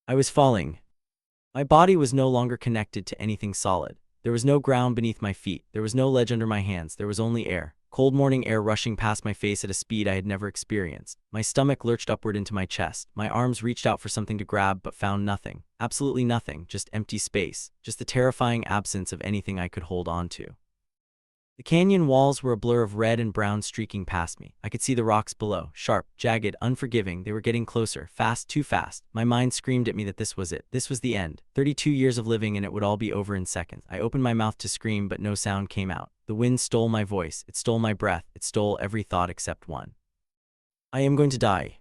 I was falling. My body was no longer connected to anything solid. There was no ground beneath my feet. There was no ledge under my hands. There was only air. Cold morning air rushing past my face at a speed I had never experienced. My stomach lurched upward into my chest. My arms reached out for something to grab but found nothing. Absolutely nothing. Just empty space. Just the terrifying absence of anything I could hold on to. The canyon walls were a blur of red and brown streaking past me. I could see the rocks below, sharp, jagged, unforgiving. They were getting closer, fast, too fast. My mind screamed at me that this was it. This was the end. 32 years of living and it would all be over in seconds. I opened my mouth to scream, but no sound came out. The wind stole my voice. It stole my breath. It stole every thought except one. I am going to die.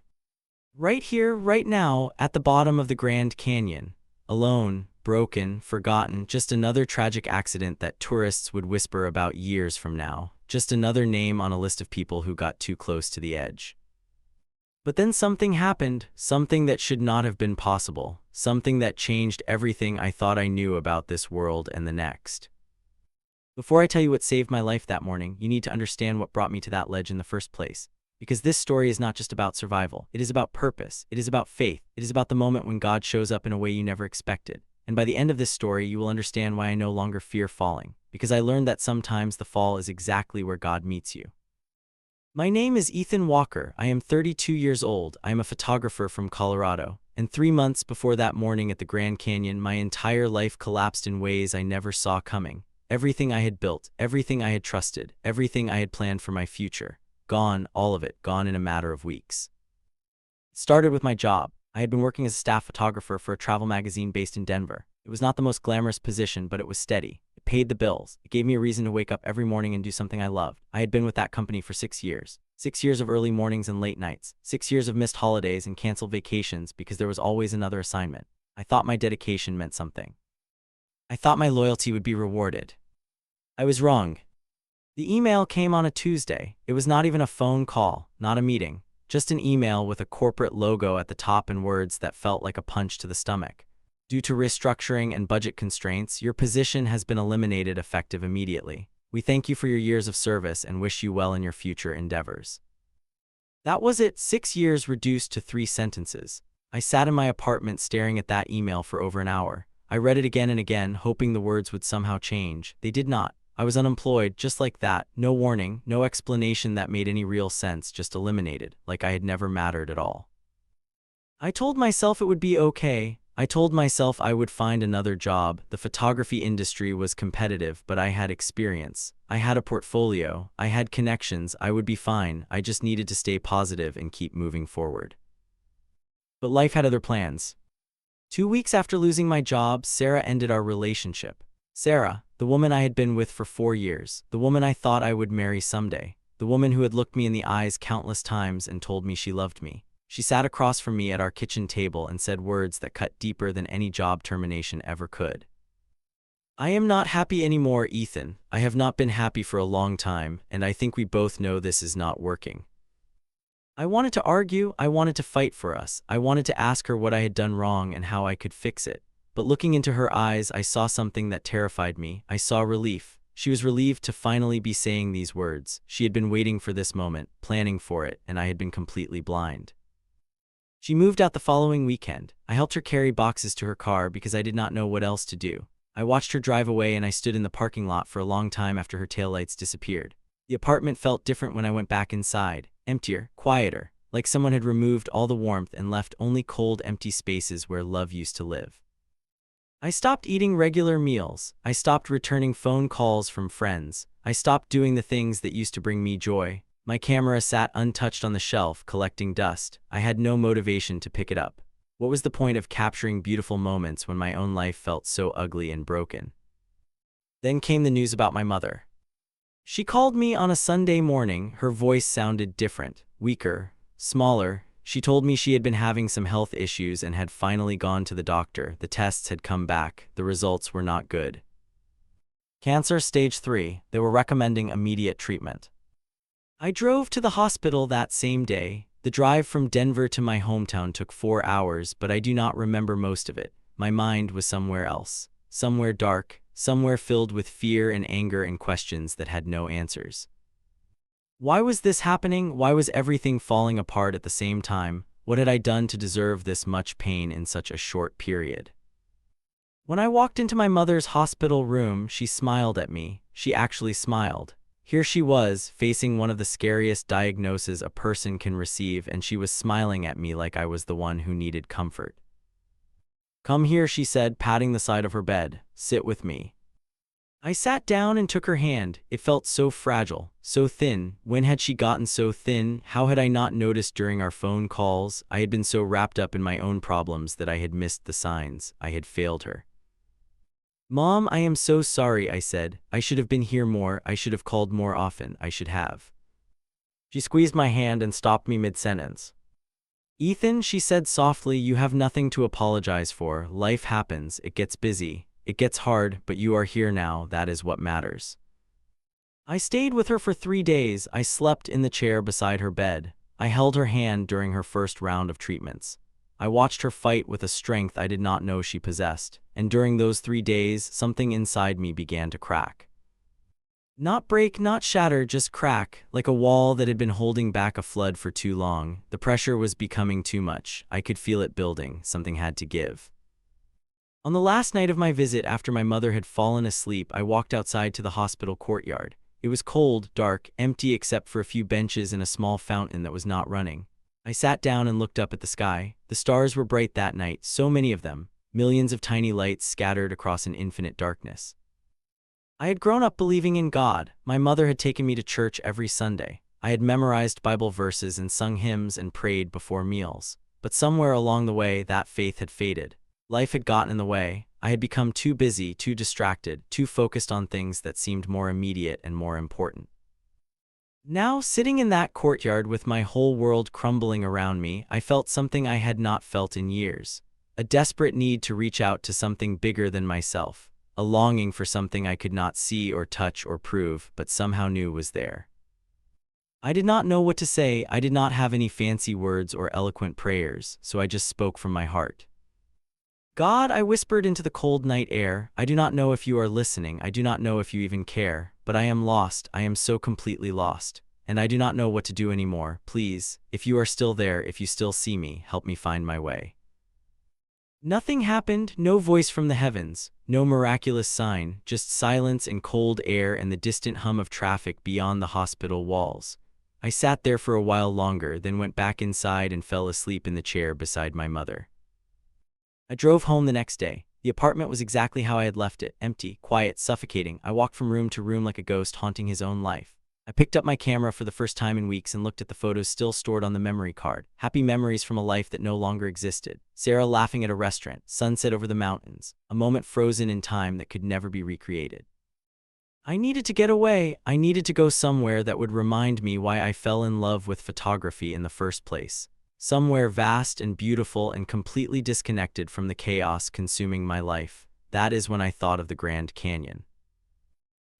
Right here, right now, at the bottom of the Grand Canyon. Alone. Broken, forgotten, just another tragic accident that tourists would whisper about years from now. Just another name on a list of people who got too close to the edge. But then something happened, something that should not have been possible, something that changed everything I thought I knew about this world and the next. Before I tell you what saved my life that morning, you need to understand what brought me to that ledge in the first place. Because this story is not just about survival. It is about purpose. It is about faith. It is about the moment when God shows up in a way you never expected. And by the end of this story, you will understand why I no longer fear falling, because I learned that sometimes the fall is exactly where God meets you. My name is Ethan Walker. I am 32 years old. I am a photographer from Colorado. And 3 months before that morning at the Grand Canyon, my entire life collapsed in ways I never saw coming. Everything I had built, everything I had trusted, everything I had planned for my future. Gone, all of it, gone in a matter of weeks. It started with my job. I had been working as a staff photographer for a travel magazine based in Denver. It was not the most glamorous position, but it was steady. It paid the bills. It gave me a reason to wake up every morning and do something I loved. I had been with that company for 6 years. 6 years of early mornings and late nights. 6 years of missed holidays and canceled vacations because there was always another assignment. I thought my dedication meant something. I thought my loyalty would be rewarded. I was wrong. The email came on a Tuesday. It was not even a phone call, not a meeting. Just an email with a corporate logo at the top and words that felt like a punch to the stomach. Due to restructuring and budget constraints, your position has been eliminated effective immediately. We thank you for your years of service and wish you well in your future endeavors. That was it, 6 years reduced to 3 sentences. I sat in my apartment staring at that email for over an hour. I read it again and again, hoping the words would somehow change. They did not. I was unemployed, just like that. No warning, no explanation that made any real sense, just eliminated, like I had never mattered at all. I told myself it would be okay. I told myself I would find another job. The photography industry was competitive, but I had experience. I had a portfolio. I had connections. I would be fine. I just needed to stay positive and keep moving forward. But life had other plans. 2 weeks after losing my job, Sarah ended our relationship. Sarah, the woman I had been with for 4 years, the woman I thought I would marry someday, the woman who had looked me in the eyes countless times and told me she loved me. She sat across from me at our kitchen table and said words that cut deeper than any job termination ever could. I am not happy anymore, Ethan. I have not been happy for a long time, and I think we both know this is not working. I wanted to argue. I wanted to fight for us. I wanted to ask her what I had done wrong and how I could fix it. But looking into her eyes, I saw something that terrified me. I saw relief. She was relieved to finally be saying these words. She had been waiting for this moment, planning for it, and I had been completely blind. She moved out the following weekend. I helped her carry boxes to her car because I did not know what else to do. I watched her drive away and I stood in the parking lot for a long time after her taillights disappeared. The apartment felt different when I went back inside. Emptier, quieter, like someone had removed all the warmth and left only cold, empty spaces where love used to live. I stopped eating regular meals. I stopped returning phone calls from friends. I stopped doing the things that used to bring me joy. My camera sat untouched on the shelf, collecting dust. I had no motivation to pick it up. What was the point of capturing beautiful moments when my own life felt so ugly and broken? Then came the news about my mother. She called me on a Sunday morning. Her voice sounded different, weaker, smaller. She told me she had been having some health issues and had finally gone to the doctor. The tests had come back. The results were not good. Cancer stage 3. They were recommending immediate treatment. I drove to the hospital that same day. The drive from Denver to my hometown took 4 hours, but I do not remember most of it. My mind was somewhere else. Somewhere dark, somewhere filled with fear and anger and questions that had no answers. Why was this happening? Why was everything falling apart at the same time? What had I done to deserve this much pain in such a short period? When I walked into my mother's hospital room, she smiled at me. She actually smiled. Here she was, facing one of the scariest diagnoses a person can receive, and she was smiling at me like I was the one who needed comfort. "Come here," she said, patting the side of her bed. "Sit with me." I sat down and took her hand. It felt so fragile, so thin. When had she gotten so thin? How had I not noticed during our phone calls? I had been so wrapped up in my own problems that I had missed the signs. I had failed her. "Mom, I am so sorry," I said. "I should have been here more. I should have called more often. I should have." She squeezed my hand and stopped me mid-sentence. "Ethan," she said softly, "you have nothing to apologize for. Life happens. It gets busy. It gets hard, but you are here now. That is what matters." I stayed with her for 3 days. I slept in the chair beside her bed. I held her hand during her first round of treatments. I watched her fight with a strength I did not know she possessed, and during those 3 days, something inside me began to crack. Not break, not shatter, just crack, like a wall that had been holding back a flood for too long. The pressure was becoming too much. I could feel it building. Something had to give. On the last night of my visit, after my mother had fallen asleep, I walked outside to the hospital courtyard. It was cold, dark, empty except for a few benches and a small fountain that was not running. I sat down and looked up at the sky. The stars were bright that night, so many of them, millions of tiny lights scattered across an infinite darkness. I had grown up believing in God. My mother had taken me to church every Sunday. I had memorized Bible verses and sung hymns and prayed before meals. But somewhere along the way, that faith had faded. Life had gotten in the way. I had become too busy, too distracted, too focused on things that seemed more immediate and more important. Now, sitting in that courtyard with my whole world crumbling around me, I felt something I had not felt in years. A desperate need to reach out to something bigger than myself. A longing for something I could not see or touch or prove, but somehow knew was there. I did not know what to say. I did not have any fancy words or eloquent prayers, so I just spoke from my heart. "God," I whispered into the cold night air, "I do not know if you are listening. I do not know if you even care, but I am lost. I am so completely lost, and I do not know what to do anymore. Please, if you are still there, if you still see me, help me find my way." Nothing happened, no voice from the heavens, no miraculous sign, just silence and cold air and the distant hum of traffic beyond the hospital walls. I sat there for a while longer, then went back inside and fell asleep in the chair beside my mother. I drove home the next day. The apartment was exactly how I had left it, empty, quiet, suffocating. I walked from room to room like a ghost haunting his own life. I picked up my camera for the first time in weeks and looked at the photos still stored on the memory card. Happy memories from a life that no longer existed. Sarah laughing at a restaurant, sunset over the mountains, a moment frozen in time that could never be recreated. I needed to get away. I needed to go somewhere that would remind me why I fell in love with photography in the first place. Somewhere vast and beautiful and completely disconnected from the chaos consuming my life. That is when I thought of the Grand Canyon.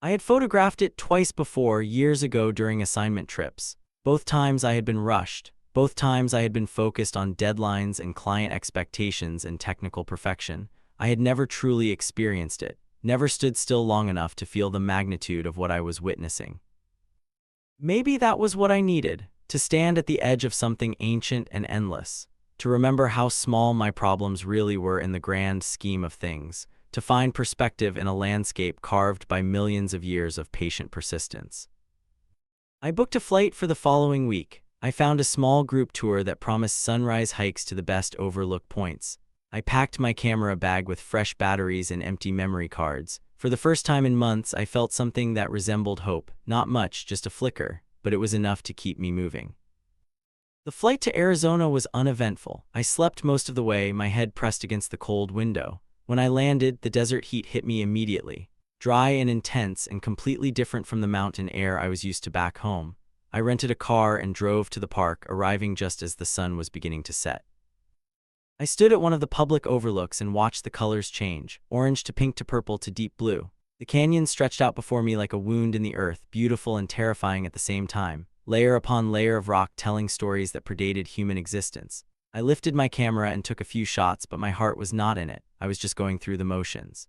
I had photographed it twice before, years ago during assignment trips. Both times I had been rushed. Both times I had been focused on deadlines and client expectations and technical perfection. I had never truly experienced it, never stood still long enough to feel the magnitude of what I was witnessing. Maybe that was what I needed, to stand at the edge of something ancient and endless, to remember how small my problems really were in the grand scheme of things, to find perspective in a landscape carved by millions of years of patient persistence. I booked a flight for the following week. I found a small group tour that promised sunrise hikes to the best overlook points. I packed my camera bag with fresh batteries and empty memory cards. For the first time in months, I felt something that resembled hope. Not much, just a flicker, but it was enough to keep me moving. The flight to Arizona was uneventful. I slept most of the way, my head pressed against the cold window. When I landed, the desert heat hit me immediately. Dry and intense and completely different from the mountain air I was used to back home. I rented a car and drove to the park, arriving just as the sun was beginning to set. I stood at one of the public overlooks and watched the colors change, orange to pink to purple to deep blue. The canyon stretched out before me like a wound in the earth, beautiful and terrifying at the same time, layer upon layer of rock telling stories that predated human existence. I lifted my camera and took a few shots, but my heart was not in it. I was just going through the motions.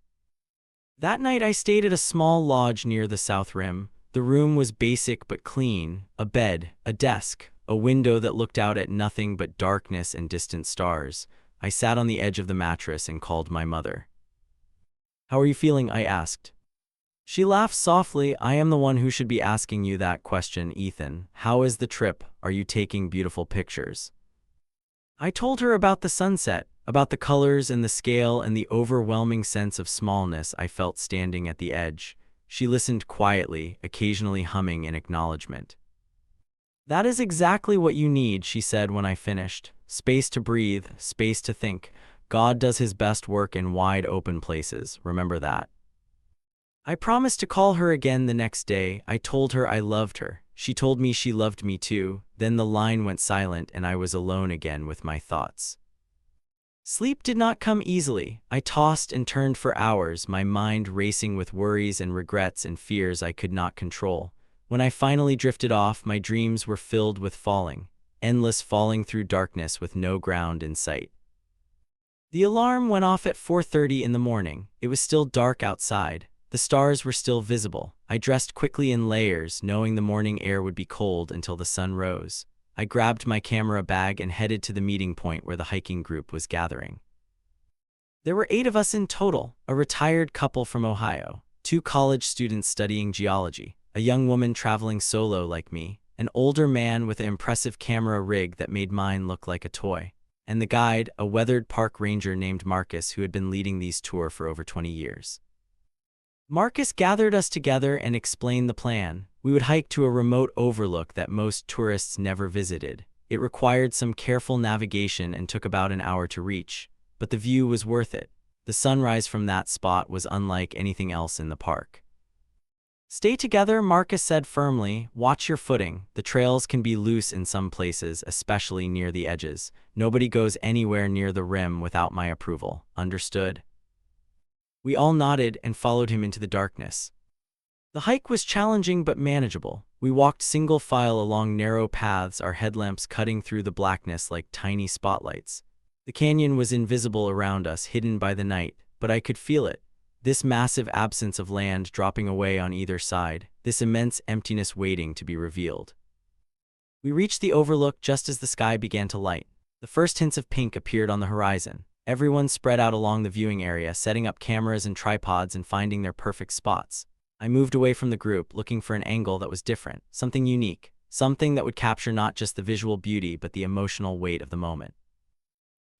That night I stayed at a small lodge near the south rim. The room was basic but clean: a bed, a desk, a window that looked out at nothing but darkness and distant stars. I sat on the edge of the mattress and called my mother. "How are you feeling?" I asked. She laughed softly. "I am the one who should be asking you that question, Ethan. How is the trip? Are you taking beautiful pictures?" I told her about the sunset, about the colors and the scale and the overwhelming sense of smallness I felt standing at the edge. She listened quietly, occasionally humming in acknowledgement. "That is exactly what you need," she said when I finished. "Space to breathe, space to think. God does his best work in wide open places. Remember that." I promised to call her again the next day. I told her I loved her. She told me she loved me too. Then the line went silent and I was alone again with my thoughts. Sleep did not come easily. I tossed and turned for hours, my mind racing with worries and regrets and fears I could not control. When I finally drifted off, my dreams were filled with falling, endless falling through darkness with no ground in sight. The alarm went off at 4:30 in the morning. It was still dark outside. The stars were still visible. I dressed quickly in layers, knowing the morning air would be cold until the sun rose. I grabbed my camera bag and headed to the meeting point where the hiking group was gathering. There were 8 of us in total, a retired couple from Ohio, 2 college students studying geology, a young woman traveling solo like me, an older man with an impressive camera rig that made mine look like a toy, and the guide, a weathered park ranger named Marcus who had been leading these tours for over 20 years. Marcus gathered us together and explained the plan. We would hike to a remote overlook that most tourists never visited. It required some careful navigation and took about an hour to reach, but the view was worth it. The sunrise from that spot was unlike anything else in the park. "Stay together," Marcus said firmly. "Watch your footing. The trails can be loose in some places, especially near the edges. Nobody goes anywhere near the rim without my approval. Understood?" We all nodded and followed him into the darkness. The hike was challenging but manageable. We walked single file along narrow paths, our headlamps cutting through the blackness like tiny spotlights. The canyon was invisible around us, hidden by the night, but I could feel it. This massive absence of land dropping away on either side, this immense emptiness waiting to be revealed. We reached the overlook just as the sky began to light. The first hints of pink appeared on the horizon. Everyone spread out along the viewing area, setting up cameras and tripods and finding their perfect spots. I moved away from the group, looking for an angle that was different, something unique, something that would capture not just the visual beauty but the emotional weight of the moment.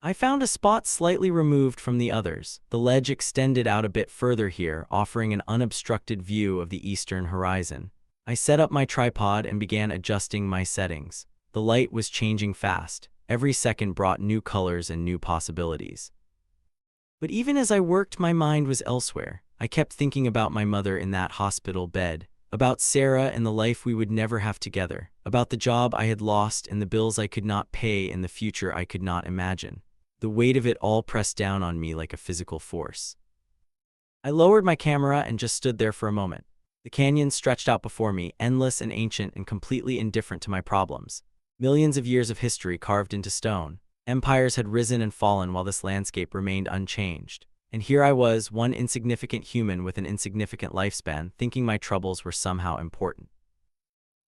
I found a spot slightly removed from the others. The ledge extended out a bit further here, offering an unobstructed view of the eastern horizon. I set up my tripod and began adjusting my settings. The light was changing fast. Every second brought new colors and new possibilities. But even as I worked, my mind was elsewhere. I kept thinking about my mother in that hospital bed, about Sarah and the life we would never have together, about the job I had lost and the bills I could not pay and the future I could not imagine. The weight of it all pressed down on me like a physical force. I lowered my camera and just stood there for a moment. The canyon stretched out before me, endless and ancient and completely indifferent to my problems. Millions of years of history carved into stone. Empires had risen and fallen while this landscape remained unchanged. And here I was, one insignificant human with an insignificant lifespan, thinking my troubles were somehow important.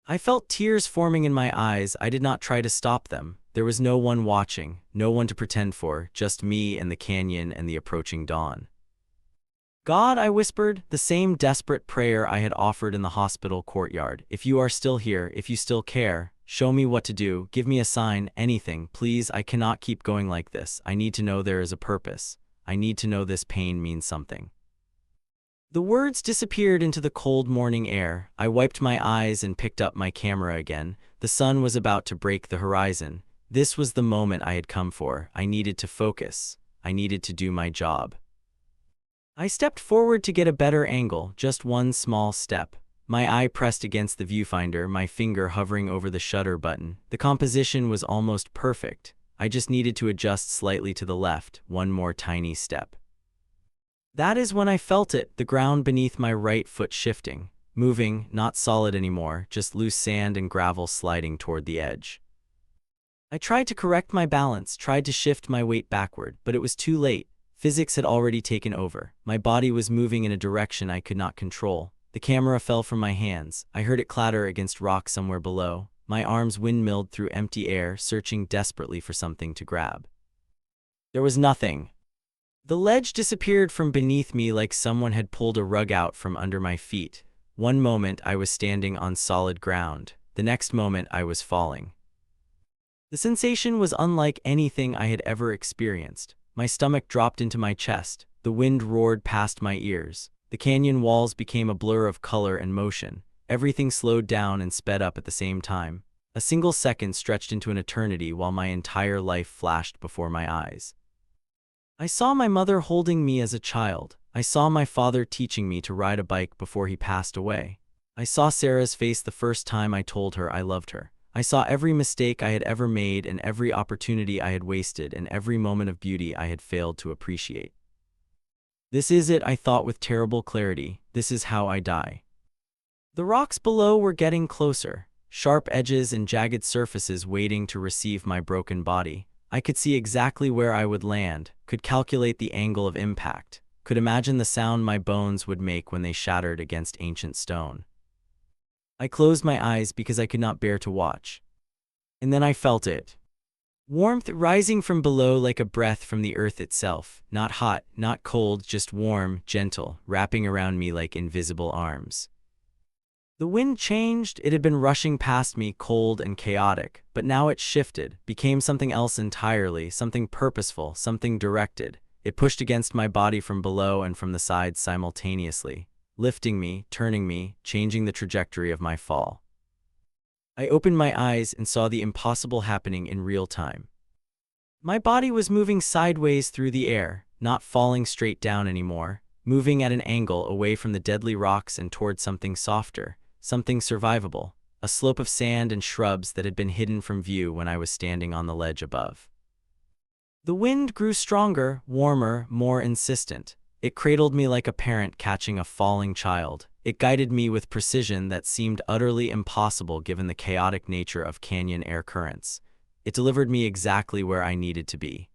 I felt tears forming in my eyes. I did not try to stop them. There was no one watching, no one to pretend for, just me and the canyon and the approaching dawn. "God," I whispered, the same desperate prayer I had offered in the hospital courtyard. "If you are still here, if you still care, show me what to do, give me a sign, anything, please. I cannot keep going like this. I need to know there is a purpose. I need to know this pain means something." The words disappeared into the cold morning air. I wiped my eyes and picked up my camera again. The sun was about to break the horizon. This was the moment I had come for. I needed to focus. I needed to do my job. I stepped forward to get a better angle, just one small step. My eye pressed against the viewfinder, my finger hovering over the shutter button. The composition was almost perfect. I just needed to adjust slightly to the left, one more tiny step. That is when I felt it, the ground beneath my right foot shifting, moving, not solid anymore, just loose sand and gravel sliding toward the edge. I tried to correct my balance, tried to shift my weight backward, but it was too late. Physics had already taken over. My body was moving in a direction I could not control. The camera fell from my hands. I heard it clatter against rock somewhere below. My arms windmilled through empty air, searching desperately for something to grab. There was nothing. The ledge disappeared from beneath me like someone had pulled a rug out from under my feet. One moment I was standing on solid ground. The next moment I was falling. The sensation was unlike anything I had ever experienced. My stomach dropped into my chest. The wind roared past my ears. The canyon walls became a blur of color and motion. Everything slowed down and sped up at the same time. A single second stretched into an eternity while my entire life flashed before my eyes. I saw my mother holding me as a child. I saw my father teaching me to ride a bike before he passed away. I saw Sarah's face the first time I told her I loved her. I saw every mistake I had ever made and every opportunity I had wasted and every moment of beauty I had failed to appreciate. This is it, I thought with terrible clarity. This is how I die. The rocks below were getting closer, sharp edges and jagged surfaces waiting to receive my broken body. I could see exactly where I would land, could calculate the angle of impact, could imagine the sound my bones would make when they shattered against ancient stone. I closed my eyes because I could not bear to watch. And then I felt it. Warmth rising from below like a breath from the earth itself, not hot, not cold, just warm, gentle, wrapping around me like invisible arms. The wind changed. It had been rushing past me, cold and chaotic, but now it shifted, became something else entirely, something purposeful, something directed. It pushed against my body from below and from the sides simultaneously, lifting me, turning me, changing the trajectory of my fall. I opened my eyes and saw the impossible happening in real time. My body was moving sideways through the air, not falling straight down anymore, moving at an angle away from the deadly rocks and toward something softer, something survivable, a slope of sand and shrubs that had been hidden from view when I was standing on the ledge above. The wind grew stronger, warmer, more insistent. It cradled me like a parent catching a falling child. It guided me with precision that seemed utterly impossible given the chaotic nature of canyon air currents. It delivered me exactly where I needed to be.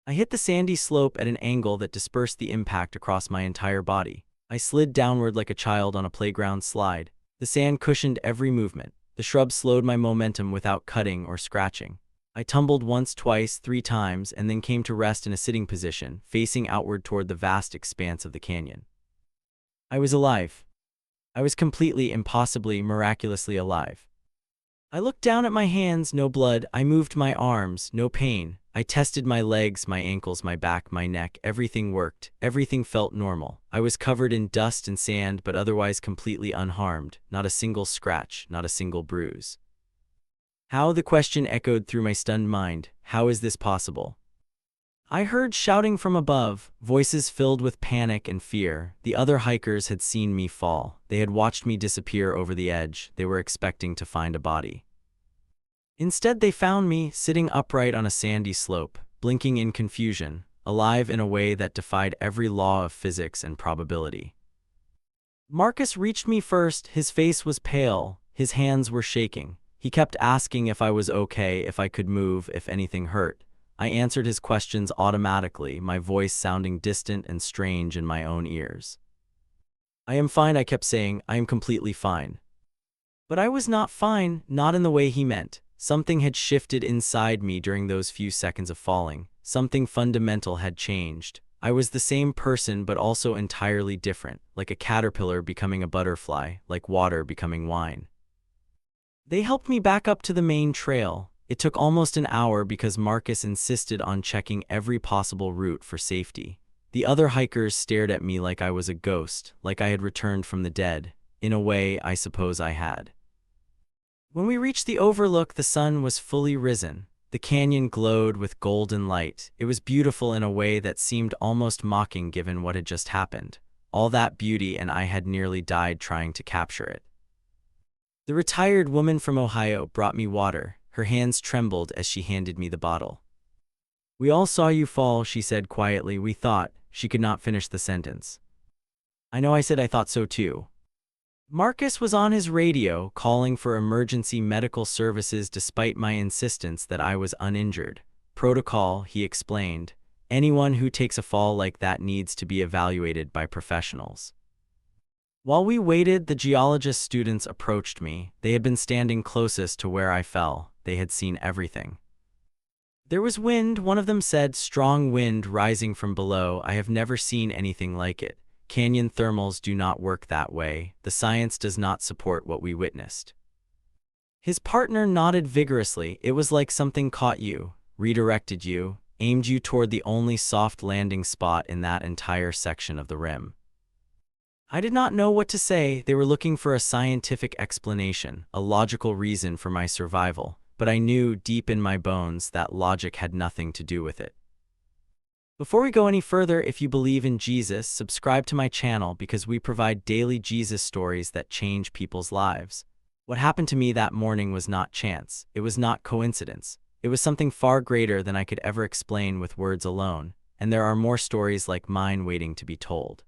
I hit the sandy slope at an angle that dispersed the impact across my entire body. I slid downward like a child on a playground slide. The sand cushioned every movement. The shrubs slowed my momentum without cutting or scratching. I tumbled once, twice, 3 times, and then came to rest in a sitting position, facing outward toward the vast expanse of the canyon. I was alive. I was completely, impossibly, miraculously alive. I looked down at my hands, no blood. I moved my arms, no pain. I tested my legs, my ankles, my back, my neck. Everything worked. Everything felt normal. I was covered in dust and sand, but otherwise completely unharmed. Not a single scratch, not a single bruise. How? The question echoed through my stunned mind. How is this possible? I heard shouting from above, voices filled with panic and fear. The other hikers had seen me fall. They had watched me disappear over the edge. They were expecting to find a body. Instead, they found me, sitting upright on a sandy slope, blinking in confusion, alive in a way that defied every law of physics and probability. Marcus reached me first. His face was pale. His hands were shaking. He kept asking if I was okay, if I could move, if anything hurt. I answered his questions automatically, my voice sounding distant and strange in my own ears. I am fine, I kept saying. I am completely fine. But I was not fine, not in the way he meant. Something had shifted inside me during those few seconds of falling. Something fundamental had changed. I was the same person but also entirely different, like a caterpillar becoming a butterfly, like water becoming wine. They helped me back up to the main trail. It took almost an hour because Marcus insisted on checking every possible route for safety. The other hikers stared at me like I was a ghost, like I had returned from the dead. In a way, I suppose I had. When we reached the overlook, the sun was fully risen. The canyon glowed with golden light. It was beautiful in a way that seemed almost mocking given what had just happened. All that beauty, and I had nearly died trying to capture it. The retired woman from Ohio brought me water. Her hands trembled as she handed me the bottle. "We all saw you fall," she said quietly. "We thought." She could not finish the sentence. "I know," I said. "I thought so too." Marcus was on his radio, calling for emergency medical services despite my insistence that I was uninjured. "Protocol," he explained. "Anyone who takes a fall like that needs to be evaluated by professionals." While we waited, the geologist students approached me. They had been standing closest to where I fell. They had seen everything. There was wind, one of them said, strong wind rising from below. I have never seen anything like it. Canyon thermals do not work that way. The science does not support what we witnessed. His partner nodded vigorously. It was like something caught you, redirected you, aimed you toward the only soft landing spot in that entire section of the rim. I did not know what to say. They were looking for a scientific explanation, a logical reason for my survival, but I knew deep in my bones that logic had nothing to do with it. Before we go any further, if you believe in Jesus, subscribe to my channel because we provide daily Jesus stories that change people's lives. What happened to me that morning was not chance. It was not coincidence. It was something far greater than I could ever explain with words alone, and there are more stories like mine waiting to be told.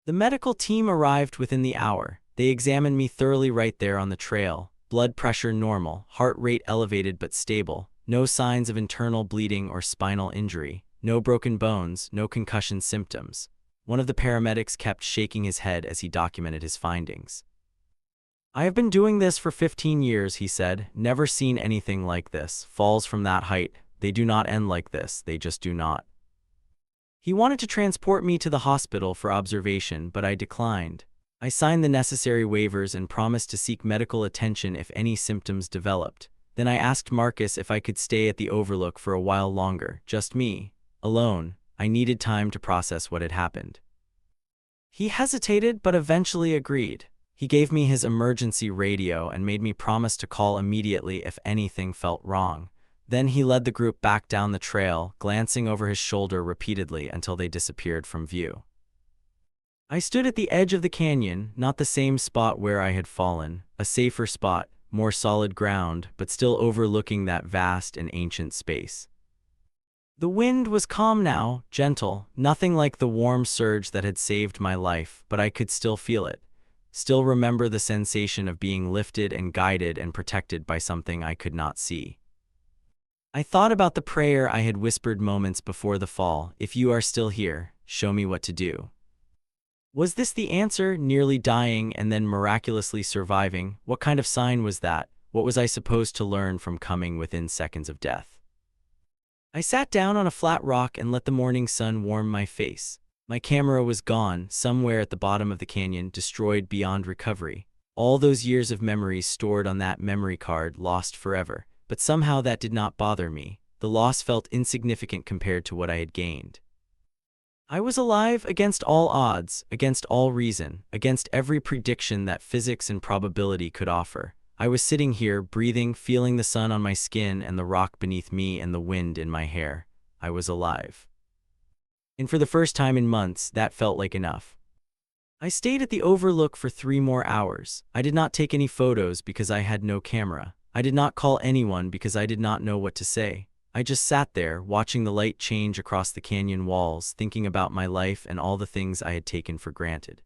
The medical team arrived within the hour. They examined me thoroughly right there on the trail. Blood pressure normal, heart rate elevated but stable, no signs of internal bleeding or spinal injury, no broken bones, no concussion symptoms. One of the paramedics kept shaking his head as he documented his findings. I have been doing this for 15 years, he said. Never seen anything like this. Falls from that height, they do not end like this, they just do not. He wanted to transport me to the hospital for observation, but I declined. I signed the necessary waivers and promised to seek medical attention if any symptoms developed. Then I asked Marcus if I could stay at the Overlook for a while longer, just me, alone. I needed time to process what had happened. He hesitated, but eventually agreed. He gave me his emergency radio and made me promise to call immediately if anything felt wrong. Then he led the group back down the trail, glancing over his shoulder repeatedly until they disappeared from view. I stood at the edge of the canyon, not the same spot where I had fallen, a safer spot, more solid ground, but still overlooking that vast and ancient space. The wind was calm now, gentle, nothing like the warm surge that had saved my life, but I could still feel it. Still remember the sensation of being lifted and guided and protected by something I could not see. I thought about the prayer I had whispered moments before the fall. If you are still here, show me what to do. Was this the answer, nearly dying and then miraculously surviving? What kind of sign was that? What was I supposed to learn from coming within seconds of death? I sat down on a flat rock and let the morning sun warm my face. My camera was gone, somewhere at the bottom of the canyon, destroyed beyond recovery. All those years of memories stored on that memory card, lost forever. But somehow that did not bother me. The loss felt insignificant compared to what I had gained. I was alive against all odds, against all reason, against every prediction that physics and probability could offer. I was sitting here, breathing, feeling the sun on my skin and the rock beneath me and the wind in my hair. I was alive. And for the first time in months, that felt like enough. I stayed at the Overlook for 3 more hours. I did not take any photos because I had no camera. I did not call anyone because I did not know what to say. I just sat there, watching the light change across the canyon walls, thinking about my life and all the things I had taken for granted.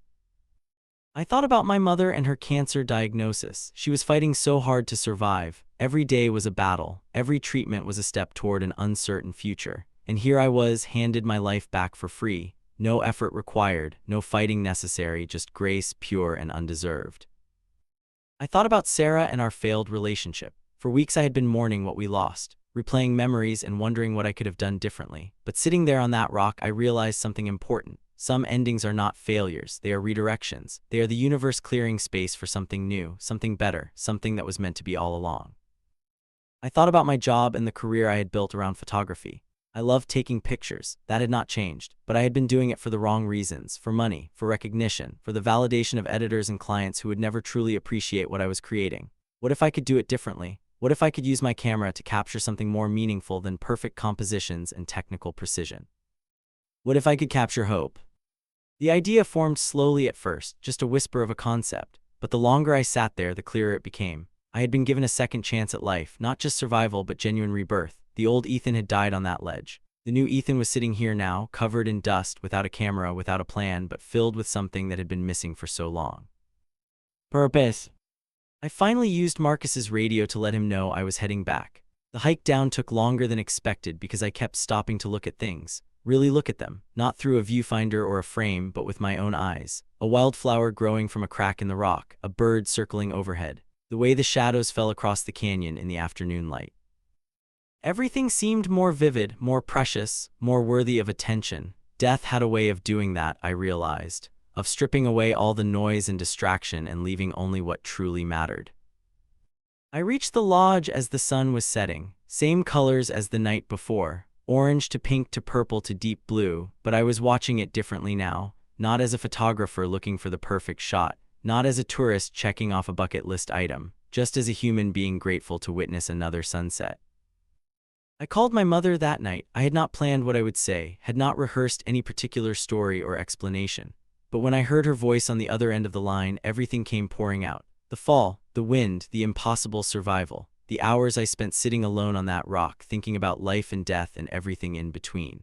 I thought about my mother and her cancer diagnosis. She was fighting so hard to survive. Every day was a battle. Every treatment was a step toward an uncertain future. And here I was, handed my life back for free. No effort required, no fighting necessary, just grace, pure and undeserved. I thought about Sarah and our failed relationship. For weeks I had been mourning what we lost, replaying memories and wondering what I could have done differently. But sitting there on that rock, I realized something important. Some endings are not failures, they are redirections. They are the universe clearing space for something new, something better, something that was meant to be all along. I thought about my job and the career I had built around photography. I loved taking pictures. That had not changed, but I had been doing it for the wrong reasons, for money, for recognition, for the validation of editors and clients who would never truly appreciate what I was creating. What if I could do it differently? What if I could use my camera to capture something more meaningful than perfect compositions and technical precision? What if I could capture hope? The idea formed slowly at first, just a whisper of a concept, but the longer I sat there, the clearer it became. I had been given a second chance at life, not just survival but genuine rebirth. The old Ethan had died on that ledge. The new Ethan was sitting here now, covered in dust, without a camera, without a plan, but filled with something that had been missing for so long. Purpose. I finally used Marcus's radio to let him know I was heading back. The hike down took longer than expected because I kept stopping to look at things. really look at them, not through a viewfinder or a frame, but with my own eyes. A wildflower growing from a crack in the rock, a bird circling overhead, the way the shadows fell across the canyon in the afternoon light. Everything seemed more vivid, more precious, more worthy of attention. Death had a way of doing that, I realized, of stripping away all the noise and distraction and leaving only what truly mattered. I reached the lodge as the sun was setting, same colors as the night before, orange to pink to purple to deep blue, but I was watching it differently now, not as a photographer looking for the perfect shot, not as a tourist checking off a bucket list item, just as a human being grateful to witness another sunset. I called my mother that night. I had not planned what I would say, had not rehearsed any particular story or explanation. But when I heard her voice on the other end of the line, everything came pouring out. The fall, the wind, the impossible survival, the hours I spent sitting alone on that rock thinking about life and death and everything in between.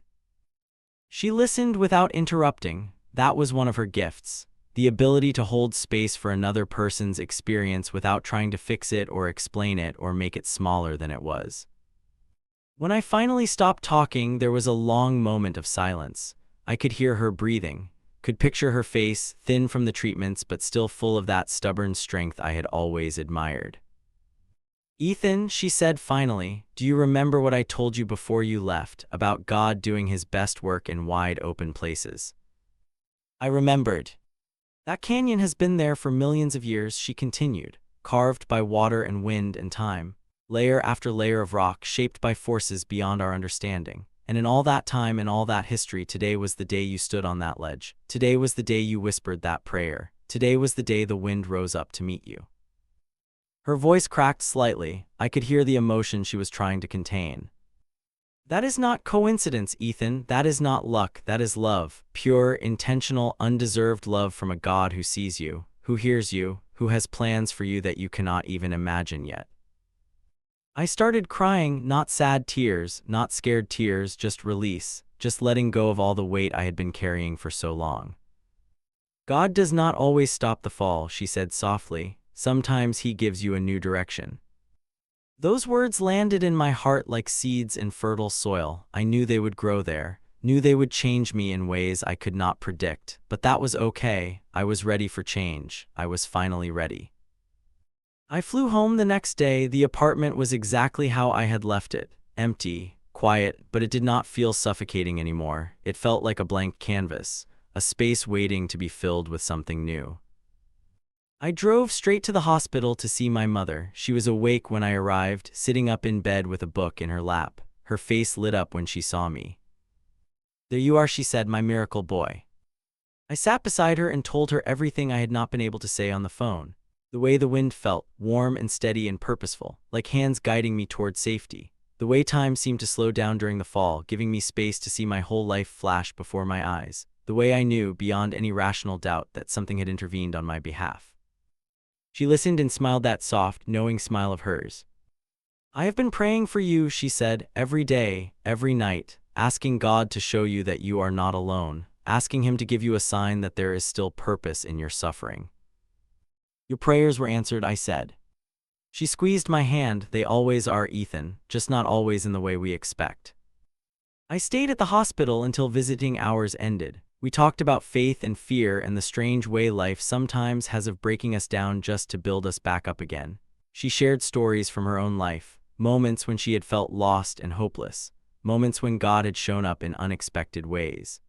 She listened without interrupting. That was one of her gifts. The ability to hold space for another person's experience without trying to fix it or explain it or make it smaller than it was. When I finally stopped talking, there was a long moment of silence. I could hear her breathing, could picture her face, thin from the treatments but still full of that stubborn strength I had always admired. "Ethan," she said finally, "do you remember what I told you before you left, about God doing his best work in wide open places?" I remembered. "That canyon has been there for millions of years," she continued, "carved by water and wind and time. Layer after layer of rock shaped by forces beyond our understanding. And in all that time and all that history, today was the day you stood on that ledge. Today was the day you whispered that prayer. Today was the day the wind rose up to meet you." Her voice cracked slightly. I could hear the emotion she was trying to contain. "That is not coincidence, Ethan. That is not luck. That is love. Pure, intentional, undeserved love from a God who sees you, who hears you, who has plans for you that you cannot even imagine yet." I started crying, not sad tears, not scared tears, just release, just letting go of all the weight I had been carrying for so long. "God does not always stop the fall," she said softly. "Sometimes he gives you a new direction." Those words landed in my heart like seeds in fertile soil. I knew they would grow there, knew they would change me in ways I could not predict, but that was okay. I was ready for change. I was finally ready. I flew home the next day. The apartment was exactly how I had left it, empty, quiet, but it did not feel suffocating anymore. It felt like a blank canvas, a space waiting to be filled with something new. I drove straight to the hospital to see my mother. She was awake when I arrived, sitting up in bed with a book in her lap. Her face lit up when she saw me. "There you are," she said, "my miracle boy." I sat beside her and told her everything I had not been able to say on the phone. The way the wind felt, warm and steady and purposeful, like hands guiding me toward safety. The way time seemed to slow down during the fall, giving me space to see my whole life flash before my eyes. The way I knew, beyond any rational doubt, that something had intervened on my behalf. She listened and smiled, that soft, knowing smile of hers. "I have been praying for you," she said, "every day, every night, asking God to show you that you are not alone, asking him to give you a sign that there is still purpose in your suffering." "Your prayers were answered," I said. She squeezed my hand. "They always are, Ethan, just not always in the way we expect." I stayed at the hospital until visiting hours ended. We talked about faith and fear and the strange way life sometimes has of breaking us down just to build us back up again. She shared stories from her own life, moments when she had felt lost and hopeless, moments when God had shown up in unexpected ways.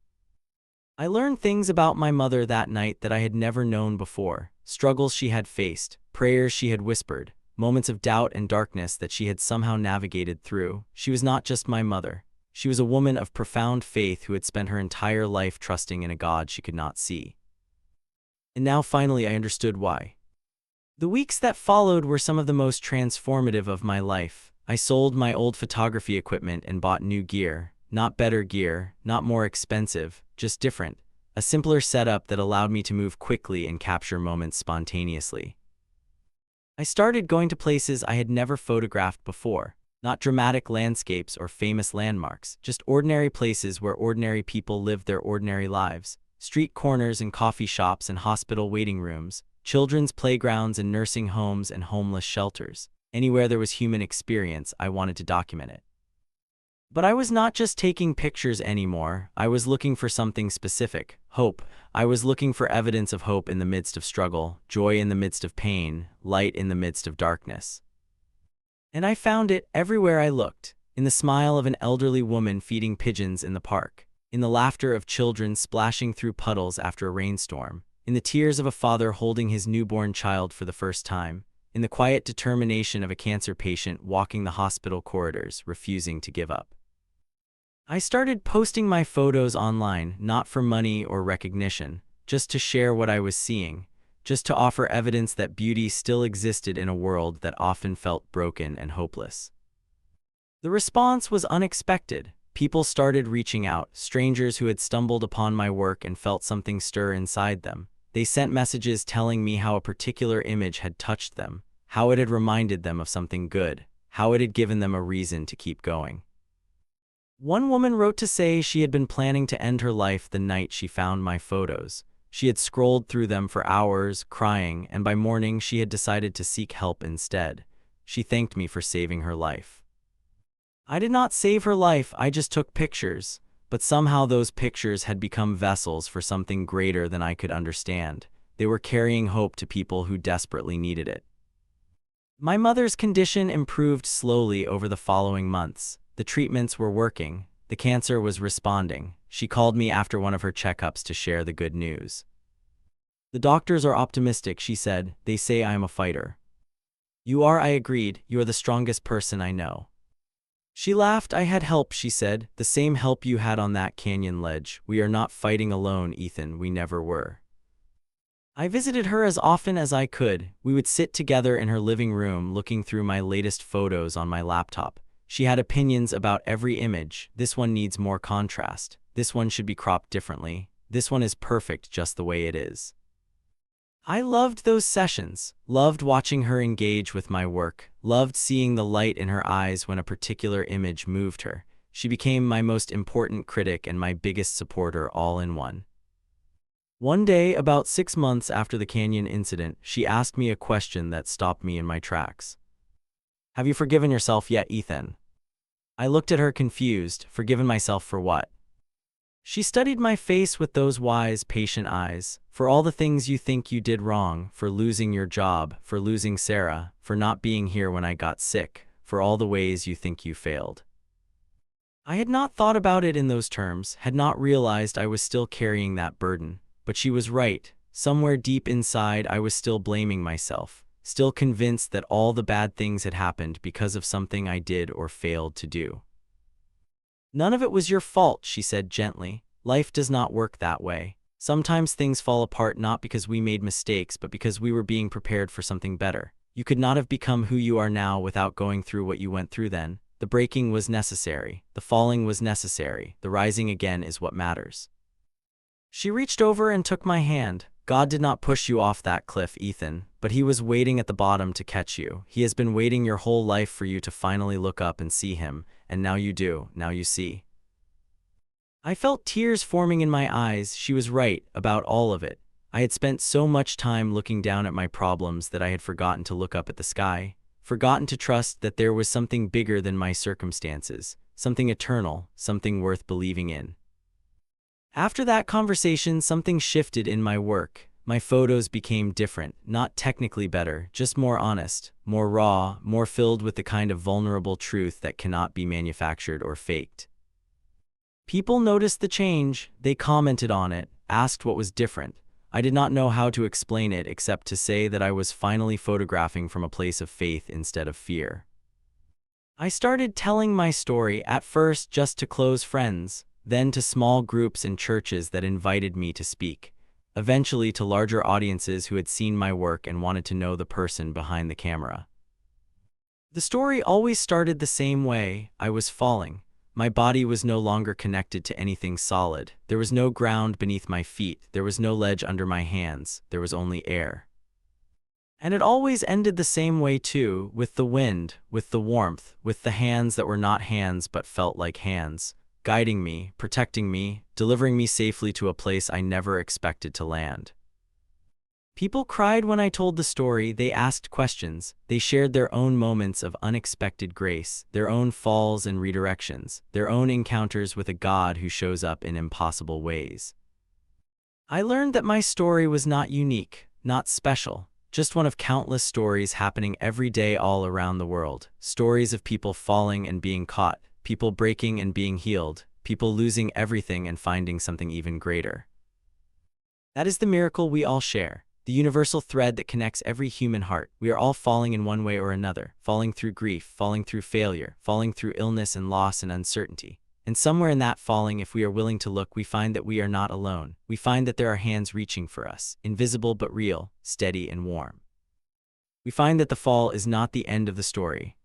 I learned things about my mother that night that I had never known before. Struggles she had faced, prayers she had whispered, moments of doubt and darkness that she had somehow navigated through. She was not just my mother. She was a woman of profound faith who had spent her entire life trusting in a God she could not see. And now finally I understood why. The weeks that followed were some of the most transformative of my life. I sold my old photography equipment and bought new gear. Not better gear, not more expensive, just different. A simpler setup that allowed me to move quickly and capture moments spontaneously. I started going to places I had never photographed before. Not dramatic landscapes or famous landmarks, just ordinary places where ordinary people lived their ordinary lives. Street corners and coffee shops and hospital waiting rooms, children's playgrounds and nursing homes and homeless shelters. Anywhere there was human experience, I wanted to document it. But I was not just taking pictures anymore. I was looking for something specific: hope. I was looking for evidence of hope in the midst of struggle, joy in the midst of pain, light in the midst of darkness. And I found it everywhere I looked: in the smile of an elderly woman feeding pigeons in the park, in the laughter of children splashing through puddles after a rainstorm, in the tears of a father holding his newborn child for the first time, in the quiet determination of a cancer patient walking the hospital corridors, refusing to give up. I started posting my photos online, not for money or recognition, just to share what I was seeing, just to offer evidence that beauty still existed in a world that often felt broken and hopeless. The response was unexpected. People started reaching out, strangers who had stumbled upon my work and felt something stir inside them. They sent messages telling me how a particular image had touched them, how it had reminded them of something good, how it had given them a reason to keep going. One woman wrote to say she had been planning to end her life the night she found my photos. She had scrolled through them for hours, crying, and by morning she had decided to seek help instead. She thanked me for saving her life. I did not save her life, I just took pictures, but somehow those pictures had become vessels for something greater than I could understand. They were carrying hope to people who desperately needed it. My mother's condition improved slowly over the following months. The treatments were working. The cancer was responding. She called me after one of her checkups to share the good news. "The doctors are optimistic," she said. "They say I am a fighter." "You are," I agreed. "You are the strongest person I know." She laughed. "I had help," she said. "The same help you had on that canyon ledge. We are not fighting alone, Ethan. We never were." I visited her as often as I could. We would sit together in her living room looking through my latest photos on my laptop. She had opinions about every image. "This one needs more contrast. This one should be cropped differently. This one is perfect just the way it is." I loved those sessions, loved watching her engage with my work, loved seeing the light in her eyes when a particular image moved her. She became my most important critic and my biggest supporter all in one. One day, about 6 months after the canyon incident, she asked me a question that stopped me in my tracks. "Have you forgiven yourself yet, Ethan?" I looked at her confused. Forgiven myself for what? She studied my face with those wise, patient eyes. "For all the things you think you did wrong, for losing your job, for losing Sarah, for not being here when I got sick, for all the ways you think you failed." I had not thought about it in those terms, had not realized I was still carrying that burden. But she was right. Somewhere deep inside, I was still blaming myself, still convinced that all the bad things had happened because of something I did or failed to do. "None of it was your fault," she said gently. "Life does not work that way. Sometimes things fall apart not because we made mistakes, but because we were being prepared for something better. You could not have become who you are now without going through what you went through then. The breaking was necessary. The falling was necessary. The rising again is what matters." She reached over and took my hand. "God did not push you off that cliff, Ethan, but He was waiting at the bottom to catch you. He has been waiting your whole life for you to finally look up and see Him, and now you do, now you see." I felt tears forming in my eyes. She was right about all of it. I had spent so much time looking down at my problems that I had forgotten to look up at the sky, forgotten to trust that there was something bigger than my circumstances, something eternal, something worth believing in. After that conversation, something shifted in my work. My photos became different, not technically better, just more honest, more raw, more filled with the kind of vulnerable truth that cannot be manufactured or faked. People noticed the change. They commented on it, asked what was different. I did not know how to explain it except to say that I was finally photographing from a place of faith instead of fear. I started telling my story, at first just to close friends, then to small groups and churches that invited me to speak, eventually to larger audiences who had seen my work and wanted to know the person behind the camera. The story always started the same way. I was falling. My body was no longer connected to anything solid. There was no ground beneath my feet. There was no ledge under my hands. There was only air. And it always ended the same way too, with the wind, with the warmth, with the hands that were not hands but felt like hands, guiding me, protecting me, delivering me safely to a place I never expected to land. People cried when I told the story, they asked questions, they shared their own moments of unexpected grace, their own falls and redirections, their own encounters with a God who shows up in impossible ways. I learned that my story was not unique, not special, just one of countless stories happening every day all around the world. Stories of people falling and being caught, people breaking and being healed, people losing everything and finding something even greater. That is the miracle we all share, the universal thread that connects every human heart. We are all falling in one way or another, falling through grief, falling through failure, falling through illness and loss and uncertainty. And somewhere in that falling, if we are willing to look, we find that we are not alone. We find that there are hands reaching for us, invisible but real, steady and warm. We find that the fall is not the end of the story.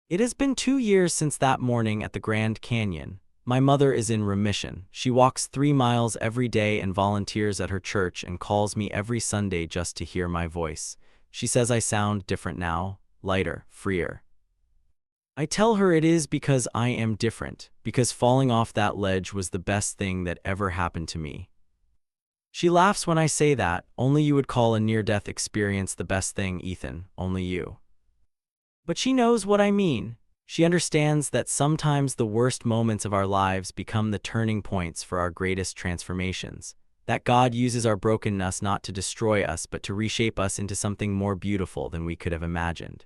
It has been 2 years since that morning at the Grand Canyon. My mother is in remission. She walks 3 miles every day and volunteers at her church and calls me every Sunday just to hear my voice. She says I sound different now, lighter, freer. I tell her it is because I am different, because falling off that ledge was the best thing that ever happened to me. She laughs when I say that. Only you would call a near-death experience the best thing, Ethan, only you. But she knows what I mean. She understands that sometimes the worst moments of our lives become the turning points for our greatest transformations, that God uses our brokenness not to destroy us but to reshape us into something more beautiful than we could have imagined.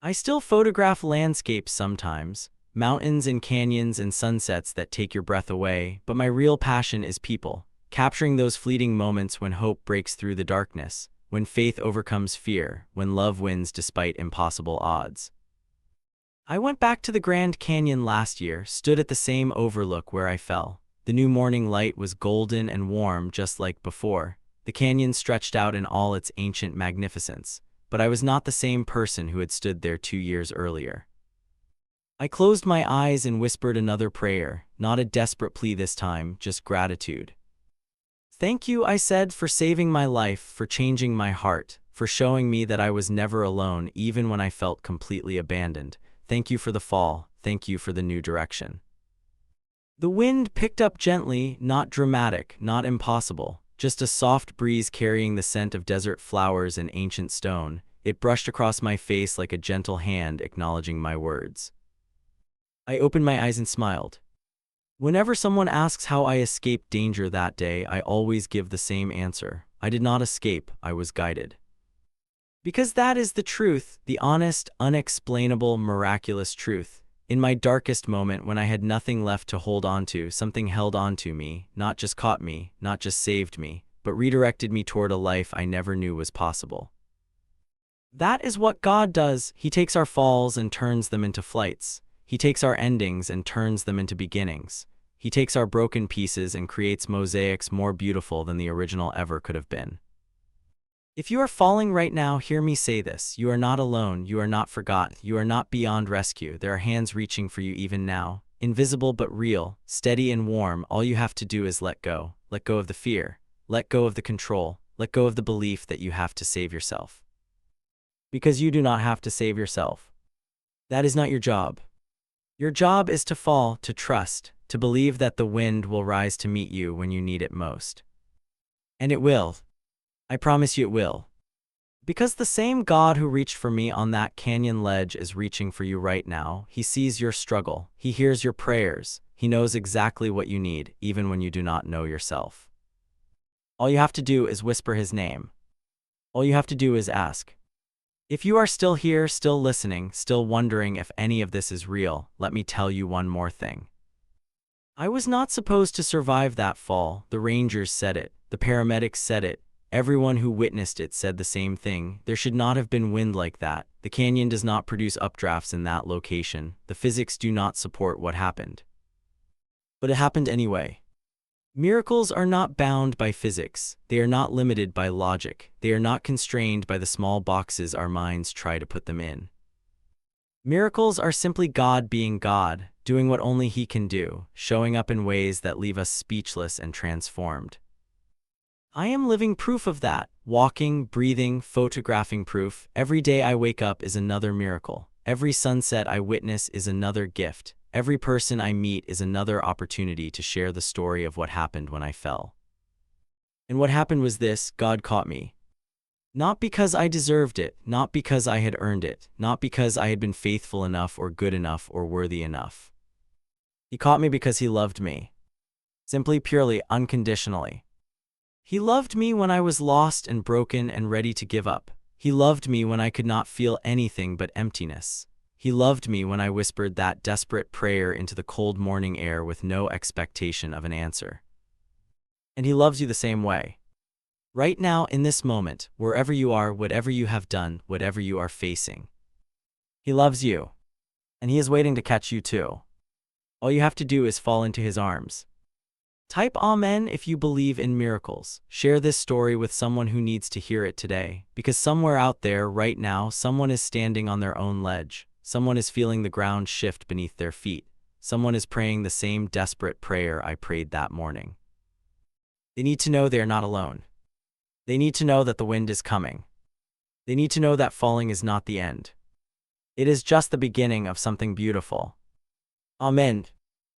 I still photograph landscapes sometimes, mountains and canyons and sunsets that take your breath away, but my real passion is people, capturing those fleeting moments when hope breaks through the darkness, when faith overcomes fear, when love wins despite impossible odds. I went back to the Grand Canyon last year, stood at the same overlook where I fell. The new morning light was golden and warm just like before. The canyon stretched out in all its ancient magnificence, but I was not the same person who had stood there 2 years earlier. I closed my eyes and whispered another prayer, not a desperate plea this time, just gratitude. Thank you, I said, for saving my life, for changing my heart, for showing me that I was never alone even when I felt completely abandoned. Thank you for the fall, thank you for the new direction. The wind picked up gently, not dramatic, not impossible, just a soft breeze carrying the scent of desert flowers and ancient stone. It brushed across my face like a gentle hand acknowledging my words. I opened my eyes and smiled. Whenever someone asks how I escaped danger that day, I always give the same answer. I did not escape, I was guided. Because that is the truth, the honest, unexplainable, miraculous truth. In my darkest moment, when I had nothing left to hold on to, something held on to me, not just caught me, not just saved me, but redirected me toward a life I never knew was possible. That is what God does. He takes our falls and turns them into flights. He takes our endings and turns them into beginnings. He takes our broken pieces and creates mosaics more beautiful than the original ever could have been. If you are falling right now, hear me say this. You are not alone. You are not forgotten. You are not beyond rescue. There are hands reaching for you even now. Invisible but real, steady and warm. All you have to do is let go. Let go of the fear. Let go of the control. Let go of the belief that you have to save yourself. Because you do not have to save yourself. That is not your job. Your job is to fall, to trust, to believe that the wind will rise to meet you when you need it most. And it will. I promise you it will. Because the same God who reached for me on that canyon ledge is reaching for you right now. He sees your struggle. He hears your prayers. He knows exactly what you need, even when you do not know yourself. All you have to do is whisper his name. All you have to do is ask. If you are still here, still listening, still wondering if any of this is real, let me tell you one more thing. I was not supposed to survive that fall. The rangers said it. The paramedics said it. Everyone who witnessed it said the same thing. There should not have been wind like that. The canyon does not produce updrafts in that location. The physics do not support what happened. But it happened anyway. Miracles are not bound by physics. They are not limited by logic. They are not constrained by the small boxes our minds try to put them in. Miracles are simply God being God, doing what only He can do, showing up in ways that leave us speechless and transformed. I am living proof of that, walking, breathing, photographing proof. Every day I wake up is another miracle. Every sunset I witness is another gift. Every person I meet is another opportunity to share the story of what happened when I fell. And what happened was this: God caught me. Not because I deserved it, not because I had earned it, not because I had been faithful enough or good enough or worthy enough. He caught me because he loved me. Simply, purely, unconditionally. He loved me when I was lost and broken and ready to give up. He loved me when I could not feel anything but emptiness. He loved me when I whispered that desperate prayer into the cold morning air with no expectation of an answer. And he loves you the same way. Right now, in this moment, wherever you are, whatever you have done, whatever you are facing. He loves you. And he is waiting to catch you too. All you have to do is fall into his arms. Type Amen if you believe in miracles. Share this story with someone who needs to hear it today, because somewhere out there right now, someone is standing on their own ledge. Someone is feeling the ground shift beneath their feet. Someone is praying the same desperate prayer I prayed that morning. They need to know they are not alone. They need to know that the wind is coming. They need to know that falling is not the end. It is just the beginning of something beautiful. Amen.